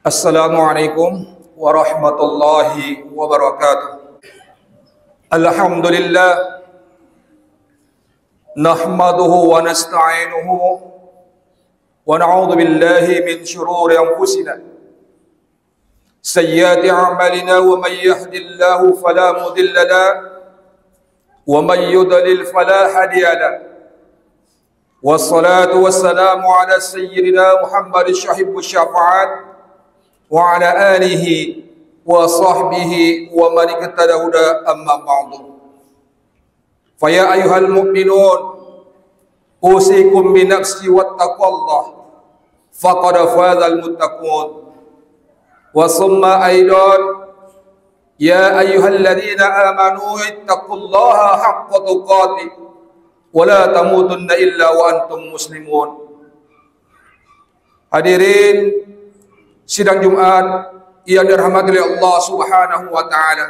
Assalamualaikum warahmatullahi wabarakatuh. Alhamdulillah nahmaduhu wa nasta'inuhu wa na'udzu billahi min shururi anfusina sayyiati a'malina wa may yahdihillahu fala mudilla lahu wa may yudlil fala hadiya lahu. Wassalatu wassalamu ala sayyidina Muhammadin syahibus syafa'at wa ala alihi wa sahbihi wa man iqtada huda amma ba'du. Fa ya ayyuhal mu'minun usikum bi nafsi wattaqullah faqad fazal muttaqun. Wa summa aidan ya ayyuhalladzina amanu ittaqullaha haqqa tuqatih wa la tamutunna illa wa antum muslimun. Hadirin sidang Jumat yang dirahmati oleh Allah Subhanahu wa taala.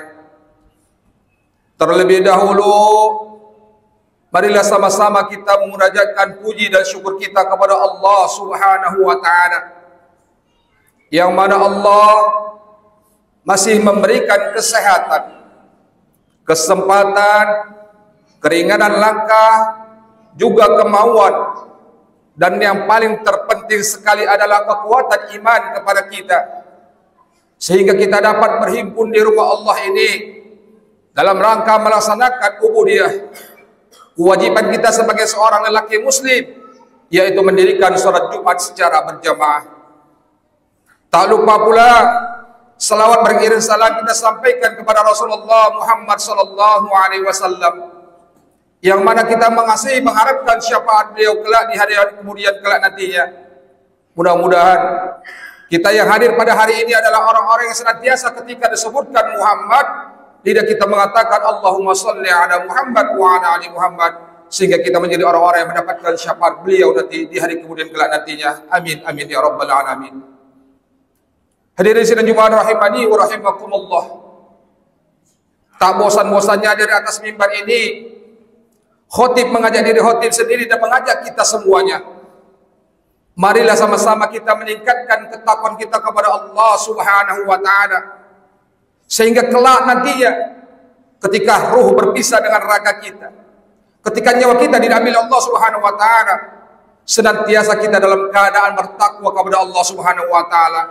Terlebih dahulu marilah sama-sama kita memunajatkan puji dan syukur kita kepada Allah Subhanahu wa taala, yang mana Allah masih memberikan kesehatan, kesempatan, keringanan langkah, juga kemauan, dan yang paling terpenting sekali adalah kekuatan iman kepada kita, sehingga kita dapat berhimpun di rumah Allah ini dalam rangka melaksanakan ubudiyah, kewajiban kita sebagai seorang lelaki muslim, yaitu mendirikan salat Jumat secara berjamaah. Tak lupa pula selawat beriring salam kita sampaikan kepada Rasulullah Muhammad sallallahu alaihi wasallam, yang mana kita mengasihi, mengharapkan syafaat beliau kelak di hari-hari kemudian kelak nantinya. Mudah-mudahan kita yang hadir pada hari ini adalah orang-orang yang senantiasa ketika disebutkan Muhammad, lidah kita mengatakan Allahumma sholli ala Muhammad wa ala ali Muhammad, sehingga kita menjadi orang-orang yang mendapatkan syafaat beliau nanti di hari kemudian kelak nantinya. Amin amin ya rabbal alamin. Hadirin sidang Jumat rahimani wa rahimakumullah. Tak bosan-bosannya dari atas mimbar ini khotib mengajak diri khotib sendiri dan mengajak kita semuanya. Marilah sama-sama kita meningkatkan ketakwaan kita kepada Allah Subhanahu wa taala, sehingga kelak nantinya ketika ruh berpisah dengan raga kita, ketika nyawa kita diambil Allah Subhanahu wa taala, senantiasa kita dalam keadaan bertakwa kepada Allah Subhanahu wa taala.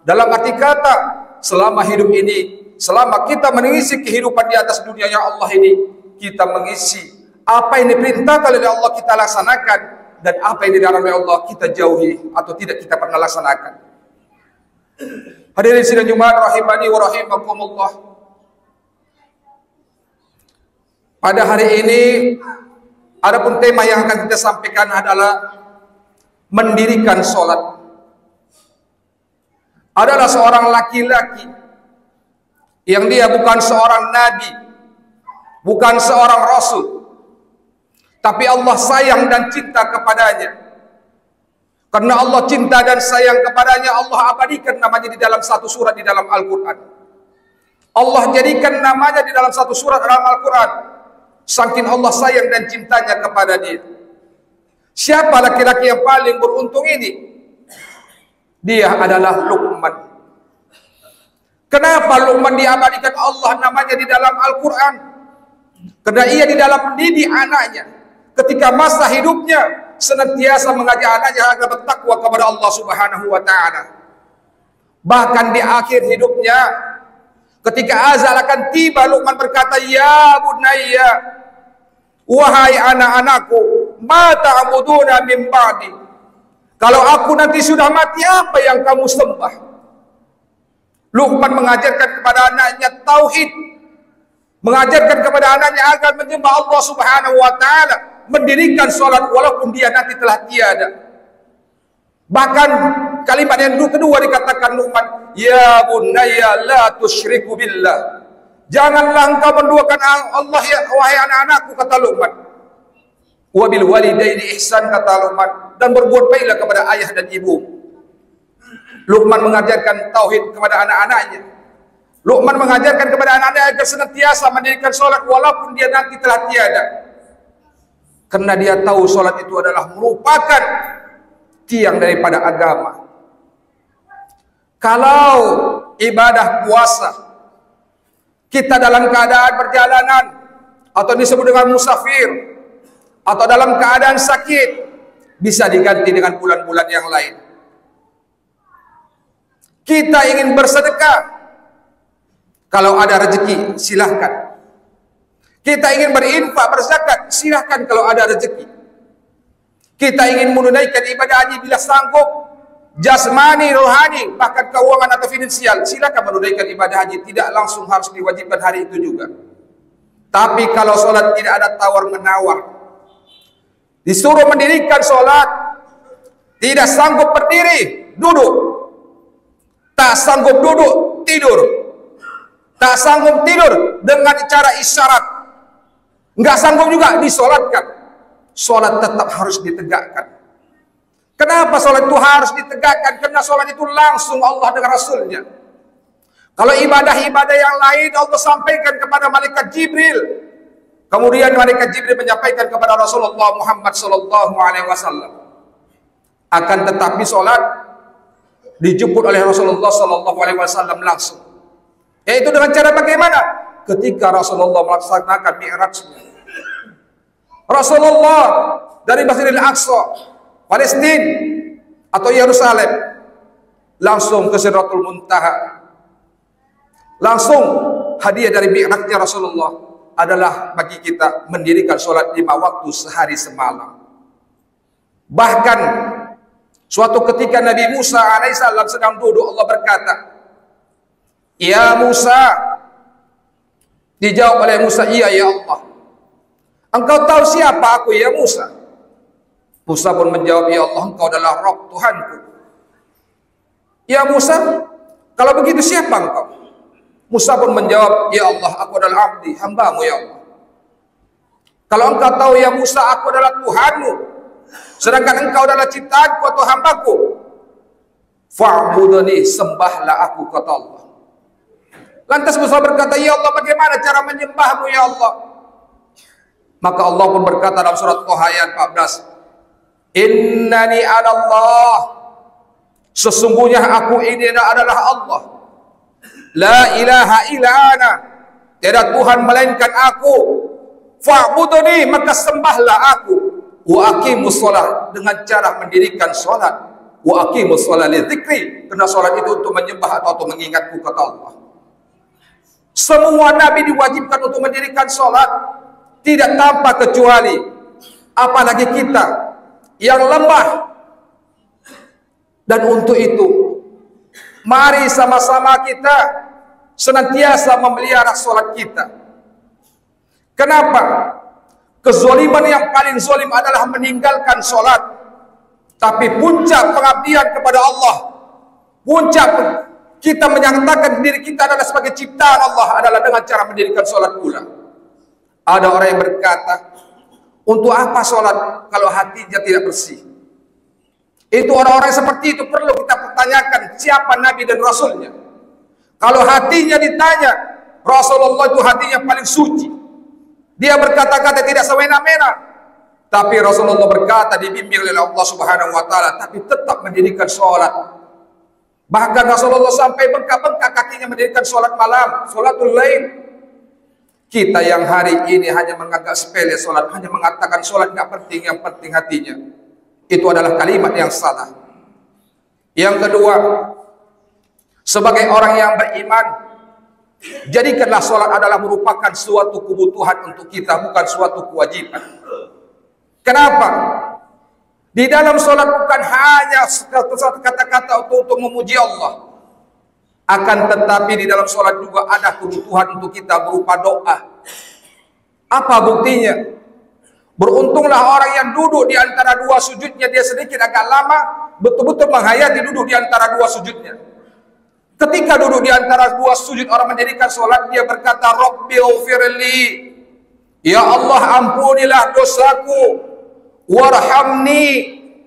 Dalam arti kata, selama hidup ini, selama kita mengisi kehidupan di atas dunia yang Allah ini, kita mengisi apa yang diperintahkan oleh Allah kita laksanakan, dan apa yang dilarang oleh Allah kita jauhi atau tidak kita pernah laksanakan. Hadirin sidang Jumat rahimani wa rahimakumullah. Pada hari ini adapun tema yang akan kita sampaikan adalah mendirikan sholat. Adalah seorang laki-laki yang dia bukan seorang nabi, bukan seorang rasul, tapi Allah sayang dan cinta kepadanya. Karena Allah cinta dan sayang kepadanya, Allah abadikan namanya di dalam satu surat di dalam Al-Quran. Allah jadikan namanya di dalam satu surat dalam Al-Quran, saking Allah sayang dan cintanya kepada dia. Siapa laki-laki yang paling beruntung ini? Dia adalah Luqman. Kenapa Luqman diabadikan Allah namanya di dalam Al-Quran? Karena ia di dalam mendidik anaknya, ketika masa hidupnya senantiasa mengajak anaknya agar bertakwa kepada Allah Subhanahu wa taala. Bahkan di akhir hidupnya, ketika azal akan tiba, Luqman berkata, "Ya bunayya, wahai anak-anakku, ma ta'buduna min ba'di." Kalau aku nanti sudah mati, apa yang kamu sembah? Luqman mengajarkan kepada anaknya tauhid, mengajarkan kepada anaknya agar menyembah Allah Subhanahu wa taala, mendirikan sholat walaupun dia nanti telah tiada. Bahkan kalimat yang kedua dikatakan Luqman, "Ya bunayya la tusyriku billah." Janganlah engkau menduakan Allah ya wahai anak-anakku, kata Luqman. "Wa bil walidaini ihsan," kata Luqman, dan berbuat baiklah kepada ayah dan ibu. Luqman mengajarkan tauhid kepada anak-anaknya. Luqman mengajarkan kepada anak-anaknya agar senantiasa mendirikan sholat walaupun dia nanti telah tiada. Karena dia tahu sholat itu adalah merupakan tiang daripada agama. Kalau ibadah puasa kita dalam keadaan perjalanan atau disebut dengan musafir atau dalam keadaan sakit, bisa diganti dengan bulan-bulan yang lain. Kita ingin bersedekah, kalau ada rezeki silahkan. Kita ingin berinfak, berzakat, silahkan kalau ada rezeki. Kita ingin menunaikan ibadah haji bila sanggup, jasmani, rohani, bahkan keuangan atau finansial, silahkan menunaikan ibadah haji. Tidak langsung harus diwajibkan hari itu juga. Tapi kalau sholat tidak ada tawar-menawar, disuruh mendirikan sholat, tidak sanggup berdiri, duduk. Tak sanggup duduk, tidur. Tak sanggup tidur dengan cara isyarat. Enggak sanggup juga disolatkan. Sholat tetap harus ditegakkan. Kenapa sholat itu harus ditegakkan? Karena sholat itu langsung Allah dengan Rasulnya. Kalau ibadah-ibadah yang lain Allah sampaikan kepada malaikat Jibril. Kemudian malaikat Jibril menyampaikan kepada Rasulullah Muhammad SAW. Akan tetapi sholat dijemput oleh Rasulullah SAW langsung. Yaitu dengan cara bagaimana? Ketika Rasulullah melaksanakan Mi'rajnya. Rasulullah dari Masjidil Aqsa, Palestina atau Yerusalem, langsung ke Sidratul Muntaha. Langsung hadiah dari Mi'rajnya Rasulullah adalah bagi kita mendirikan sholat 5 waktu sehari semalam. Bahkan suatu ketika Nabi Musa alaihissalam sedang duduk, Allah berkata, "Ya Musa." Dijawab oleh Musa, "Iya ya Allah." "Engkau tahu siapa aku ya Musa?" Musa pun menjawab, "Ya Allah, Engkau adalah Rabb Tuhanku." "Ya Musa, kalau begitu siapa engkau?" Musa pun menjawab, "Ya Allah, aku adalah abdi, hambamu ya Allah." "Kalau engkau tahu ya Musa, aku adalah Tuhanmu, sedangkan engkau adalah ciptaanku atau hambaku, fa'budni, sembahlah aku," kata Allah. Lantas Musa berkata, "Ya Allah, bagaimana cara menyembahmu ya Allah?" Maka Allah pun berkata dalam surat Thaha ayat 14, "Innani anallah, sesungguhnya aku ini adalah Allah. La ilaha illa ana, tiada Tuhan melainkan aku. Fa'budni, maka sembahlah aku. Wa aqimus shalah, dengan cara mendirikan salat. Wa aqimus shalah li dzikri, karena salat itu untuk menyembah atau untuk mengingatku," kata Allah. Semua nabi diwajibkan untuk mendirikan salat, tidak tanpa kecuali. Apalagi kita yang lemah. Dan untuk itu, mari sama-sama kita senantiasa memelihara salat kita. Kenapa? Kezoliman yang paling zolim adalah meninggalkan salat. Tapi puncak pengabdian kepada Allah, puncak kita menyatakan diri kita adalah sebagai ciptaan Allah adalah dengan cara mendirikan salat pula. Ada orang yang berkata, "Untuk apa salat kalau hatinya tidak bersih?" Itu orang-orang seperti itu perlu kita pertanyakan siapa Nabi dan Rasulnya. Kalau hatinya ditanya, Rasulullah itu hatinya paling suci. Dia berkata-kata tidak semena-mena. Tapi Rasulullah berkata dibimbing oleh Allah Subhanahu wa taala, tapi tetap mendirikan salat. Bahkan Rasulullah sampai bengkak-bengkak kakinya mendirikan salat malam, salatul lail. Kita yang hari ini hanya menganggap sepele salat, hanya mengatakan salat enggak penting, yang penting hatinya. Itu adalah kalimat yang salah. Yang kedua, sebagai orang yang beriman, jadikanlah salat adalah merupakan suatu kebutuhan untuk kita, bukan suatu kewajiban. Kenapa? Di dalam salat bukan hanya satu kata-kata untuk memuji Allah. Akan tetapi di dalam salat juga ada kebutuhan untuk kita berupa doa. Apa buktinya? Beruntunglah orang yang duduk di antara dua sujudnya, dia sedikit agak lama, betul-betul menghayati duduk di antara dua sujudnya. Ketika duduk di antara dua sujud orang mendirikan salat, dia berkata, "Rabbighfirli." Ya Allah, ampunilah dosaku. Warhamni,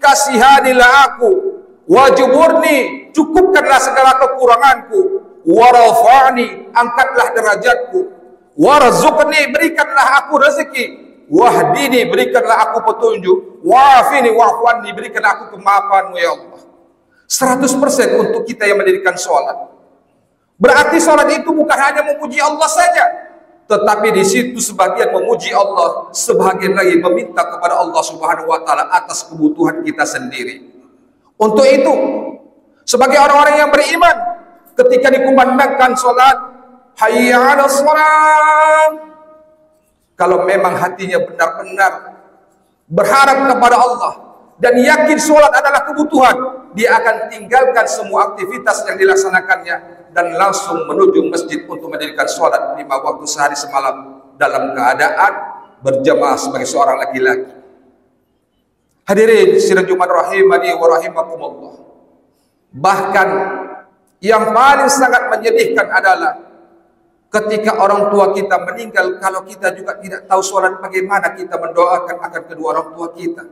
kasihanilah aku. Wajuburni, cukupkanlah segala kekuranganku. Warafa'ni, angkatlah derajatku. Warzuqni, berikanlah aku rezeki. Wahdini, berikanlah aku petunjuk. Wa'afini wa'afwanni, berikanlah aku kemaafan-Mu ya Allah. 100% untuk kita yang mendirikan sholat. Berarti sholat itu bukan hanya memuji Allah saja, tetapi di situ sebagian memuji Allah, sebagian lagi meminta kepada Allah Subhanahu wa taala atas kebutuhan kita sendiri. Untuk itu, sebagai orang-orang yang beriman, ketika dikumandangkan sholat, hayya 'alas shalah, kalau memang hatinya benar-benar berharap kepada Allah dan yakin sholat adalah kebutuhan, dia akan tinggalkan semua aktivitas yang dilaksanakannya dan langsung menuju masjid untuk mendirikan sholat 5 waktu sehari semalam dalam keadaan berjamaah sebagai seorang laki-laki. Hadirin sidang Jumat rahimani wa rahimakumullah. Bahkan yang paling sangat menyedihkan adalah ketika orang tua kita meninggal, kalau kita juga tidak tahu sholat, bagaimana kita mendoakan akan kedua orang tua kita?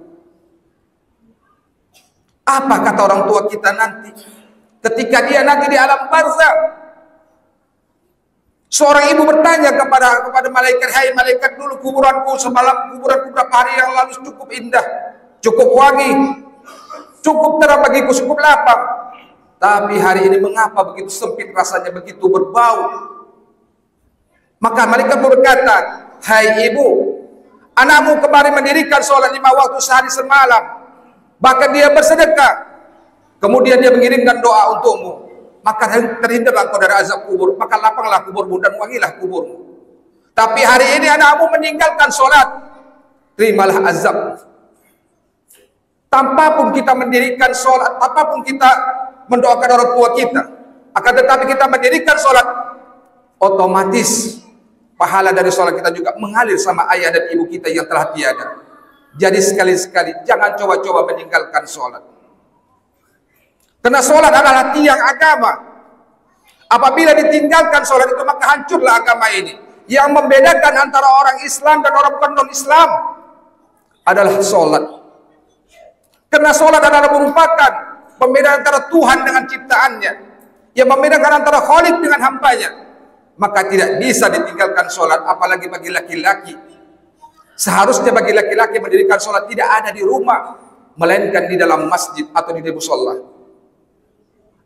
Apa kata orang tua kita nanti ketika dia nanti di alam barzakh? Seorang ibu bertanya kepada malaikat, "Hai malaikat, dulu kuburanku semalam, kuburanku beberapa hari yang lalu cukup indah, cukup wangi, cukup terang bagiku, cukup lapang. Tapi hari ini mengapa begitu sempit rasanya, begitu berbau?" Maka malaikat berkata, "Hai ibu, anakmu kemarin mendirikan sholat 5 waktu sehari semalam. Bahkan dia bersedekah. Kemudian dia mengirimkan doa untukmu. Maka terhindarlah engkau dari azab kubur. Maka lapanglah kuburmu dan wangilah kuburmu. Tapi hari ini anakmu meninggalkan sholat. Terimalah azab." Tanpa pun kita mendirikan sholat, tanpa pun kita mendoakan orang tua kita, akan tetapi kita mendirikan sholat, otomatis pahala dari sholat kita juga mengalir sama ayah dan ibu kita yang telah tiada. Jadi sekali-sekali jangan coba-coba meninggalkan sholat. Karena sholat adalah tiang agama. Apabila ditinggalkan sholat itu, maka hancurlah agama ini. Yang membedakan antara orang Islam dan orang non-Islam adalah sholat. Karena sholat adalah merupakan pembedaan antara Tuhan dengan ciptaannya, yang membedakan antara Khalik dengan hambanya. Maka tidak bisa ditinggalkan sholat, apalagi bagi laki-laki. Seharusnya bagi laki-laki mendirikan sholat tidak ada di rumah, melainkan di dalam masjid atau di musola.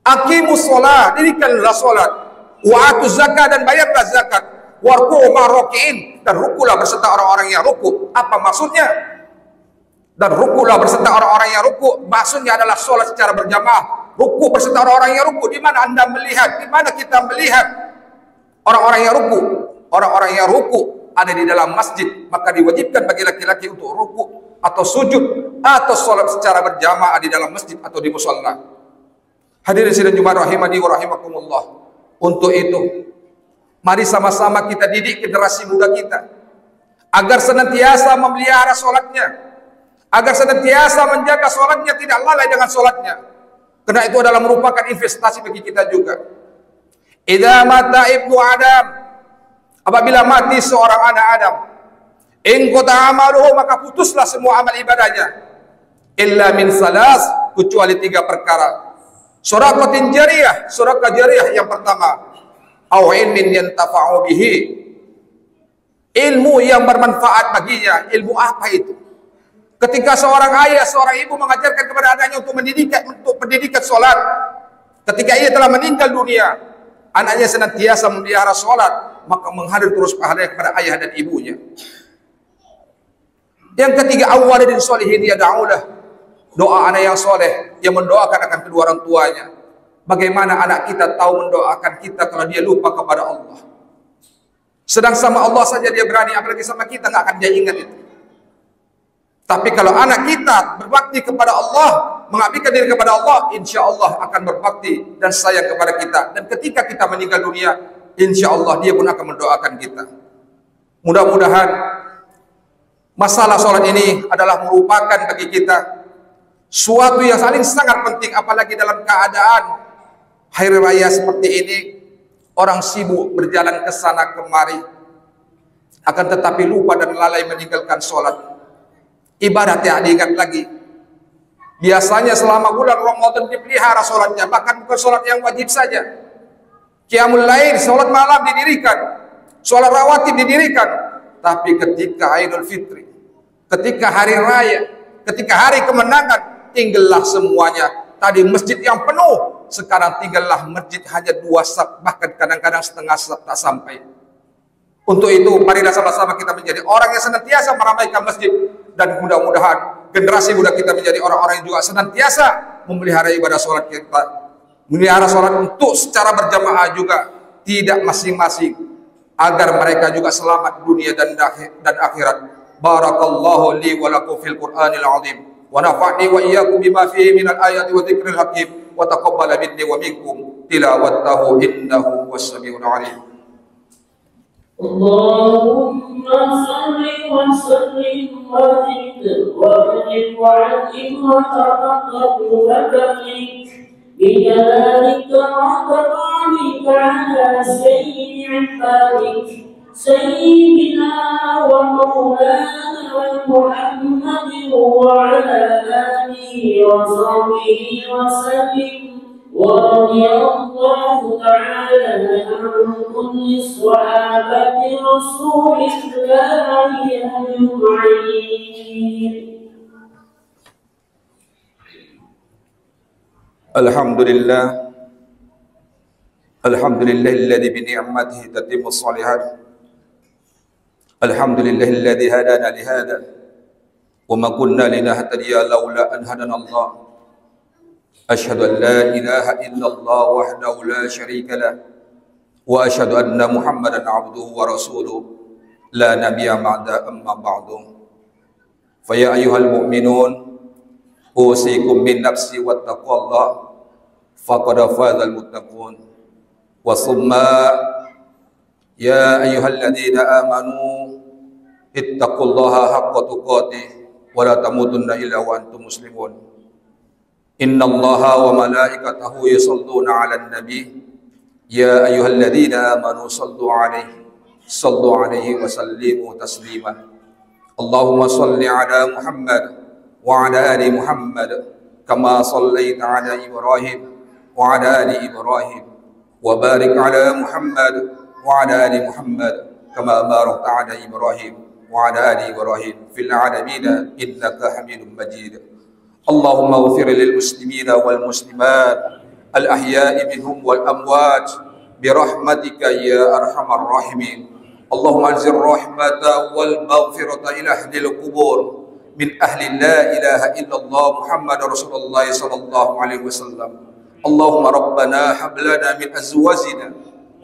Aqimus sholat, dirikanlah sholat, wa atuz zakat, dan bayarlah zakat, warku'u ma'roki'in, dan rukulah berserta orang-orang yang ruku. Apa maksudnya? Dan rukulah berserta orang-orang yang ruku, maksudnya adalah sholat secara berjamaah. Ruku berserta orang-orang yang ruku. Di mana anda melihat, di mana kita melihat orang-orang yang ruku? Orang-orang yang ruku ada di dalam masjid, maka diwajibkan bagi laki-laki untuk ruku atau sujud atau sholat secara berjamaah di dalam masjid atau di musalla. Hadirin sidang Jumat rahimani wa rahimakumullah. Untuk itu, mari sama-sama kita didik generasi muda kita agar senantiasa memelihara sholatnya, agar senantiasa menjaga sholatnya, tidak lalai dengan sholatnya. Karena itu adalah merupakan investasi bagi kita juga. Idza mata ibnu Adam, apabila mati seorang anak Adam, in qata amaluhu, maka putuslah semua amal ibadahnya, illa min salas, kecuali 3 perkara. Shadaqatin jariyah, sedekah jariyah yang pertama, au ilmin yantafa'u bihi, ilmu yang bermanfaat baginya. Ilmu apa itu? Ketika seorang ayah, seorang ibu mengajarkan kepada anaknya untuk pendidikan sholat, ketika ia telah meninggal dunia, anaknya senantiasa memelihara sholat, maka mengalir terus pahalanya kepada ayah dan ibunya. Yang ketiga, awwalidin sholihin yad'ulah, doa anak yang soleh yang mendoakan akan kedua orang tuanya. Bagaimana anak kita tahu mendoakan kita kalau dia lupa kepada Allah? Sedang sama Allah saja dia berani, apalagi sama kita nggak akan dia ingat itu. Tapi kalau anak kita berbakti kepada Allah, mengabdikan diri kepada Allah, insya Allah akan berbakti dan sayang kepada kita. Dan ketika kita meninggal dunia, insya Allah dia pun akan mendoakan kita. Mudah-mudahan masalah sholat ini adalah merupakan bagi kita suatu yang saling sangat penting, apalagi dalam keadaan hari raya seperti ini. Orang sibuk berjalan ke sana kemari, akan tetapi lupa dan lalai meninggalkan sholat. Ibadat yang diingat lagi. Biasanya selama bulan Ramadan dipelihara sholatnya, bahkan bukan sholat yang wajib saja. Qiyamul lail, sholat malam didirikan, sholat rawatib didirikan. Tapi ketika Idul Fitri, ketika hari raya, ketika hari kemenangan, tinggallah semuanya. tadi masjid yang penuh, sekarang tinggallah masjid hanya 2 saf, bahkan kadang-kadang setengah saf tak sampai. Untuk itu marilah sama-sama kita menjadi orang yang senantiasa meramaikan masjid, dan mudah-mudahan generasi muda kita menjadi orang-orang yang juga senantiasa memelihara ibadah sholat kita, memelihara sholat untuk secara berjamaah juga, tidak masing-masing, agar mereka juga selamat dunia dan akhirat. Barakallahu li wa lakum fil Qur'anil azim, wa nafa'ni wa iyyakum bima fihi minal ayati wa dzikril hakim, wa taqabbala minni wa minkum tilawatahu innahu was-sami'ul 'alim. اللهم صل وسلم وزد وبارك وعلم وتفقد وبارك بجلالك وكرامك على سيد عبادك سيدنا ومولانا محمد وعلى آله وصحبه وسلم. ورضي الله تعالى عن كل صحابة رسول الله أجمعين. الحمد لله الذي بنعمته تتم الصالحات. الحمد لله الذي هدانا لهذا وما كنا لنهتدي لولا أن هدانا الله. أشهد أن لا إله إلا الله وحده لا شريك له، وأشهد أن محمدا عبده ورسوله لا نبي بعد. أما بعد، فيا أيها المؤمنون أوصيكم من نفسي واتقوا الله فقد فاز المتقون. وثم يا أيها الذين آمنوا اتقوا الله حق تقاته ولا تموتن إلا وأنتم مسلمون. إن الله وملائكته يصلون على النبي يا أيها الذين آمنوا صلوا عليه وسلموا تسليما. اللهم صل على محمد وعلى آل محمد كما صليت على إبراهيم وعلى آل إبراهيم، وبارك على محمد وعلى آل محمد كما باركت على إبراهيم وعلى آل إبراهيم في العالمين إنك حميد مجيد. اللهم اغفر للمسلمين والمسلمات الأحياء منهم والأموات برحمتك يا أرحم الراحمين. اللهم انزل الرحمة والمغفرة إلى أهل القبور من أهل لا إله إلا الله محمد رسول الله صلى الله عليه وسلم. اللهم ربنا هب لنا من أزواجنا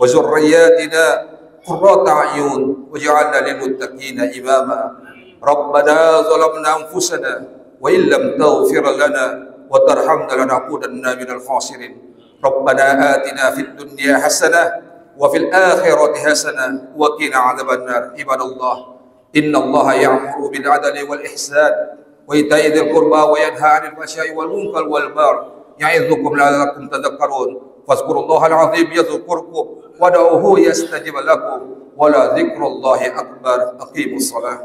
وذرياتنا قرة أعين واجعلنا للمتقين إماما. ربنا ظلمنا أنفسنا وإن لم تغفر لنا وترحمنا لنكونن من الخاسرين. ربنا آتنا في الدنيا حسنة وفي الآخرة حسنة وقنا عذاب النار. عباد الله، إن الله يأمر بالعدل والإحسان وإيتاء ذي القربى وينهى عن الفحشاء والمنكر والبغي يعظكم لعلكم تذكرون. فاذكروا الله العظيم يذكركم ودعوه يستجب لكم ولذكر الله أكبر. أقيموا الصلاة.